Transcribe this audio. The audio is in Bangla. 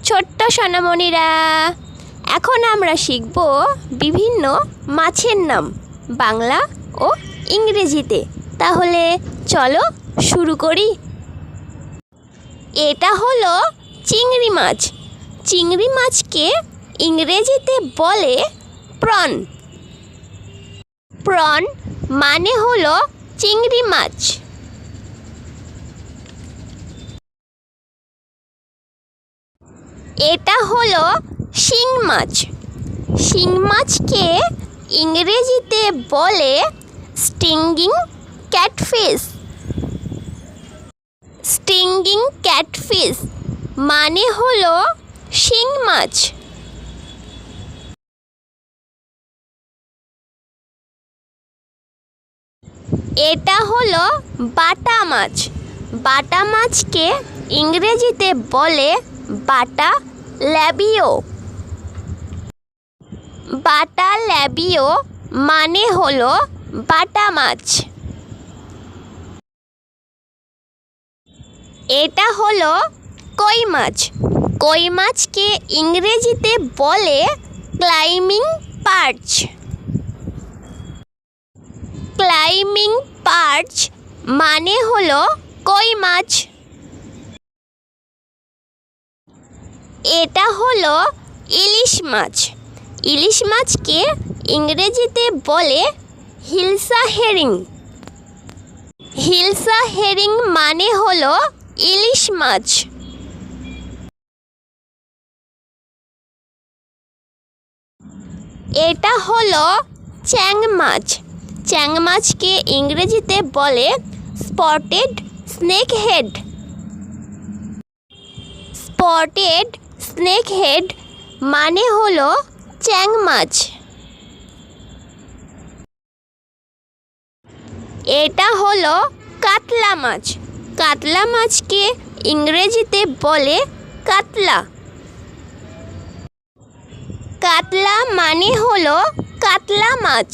ছোট্ট সোনামণিরা, এখন আমরা শিখব বিভিন্ন মাছের নাম বাংলা ও ইংরেজিতে। তাহলে চলো শুরু করি। এটা হলো চিংড়ি মাছ। চিংড়ি মাছকে ইংরেজিতে বলে প্রন। প্রন মানে হলো চিংড়ি মাছ। এটা হলো শিং মাছ। শিং মাছকে ইংরেজিতে বলে স্টিঙ্গিং ক্যাটফিশ। স্টিঙ্গিং ক্যাটফিশ মানে হলো শিং মাছ। এটা হলো বাটা মাছ। বাটা মাছকে ইংরেজিতে বলে বাটা ল্যাবিও। বাটা ল্যাবিও মানে হলো বাটা মাছ। এটা হলো কই মাছ। কই মাছকে ইংরেজিতে বলে ক্লাইমিং পার্চ। ক্লাইমিং পার্চ মানে হলো কই মাছ। এটা হলো ইলিশ মাছ। ইলিশ মাছকে ইংরেজিতে বলে হিলসা হেরিং। হিলসা হেরিং মানে হলো ইলিশ মাছ। এটা হলো চ্যাং মাছ। চ্যাং মাছকে ইংরেজিতে বলে spotted snake head. Spotted snake head মানে হলো চ্যাং মাছ। এটা হলো কাতলা মাছ। কাতলা মাছকে ইংরেজিতে বলে কাতলা। কাতলা মানে হলো কাতলা মাছ।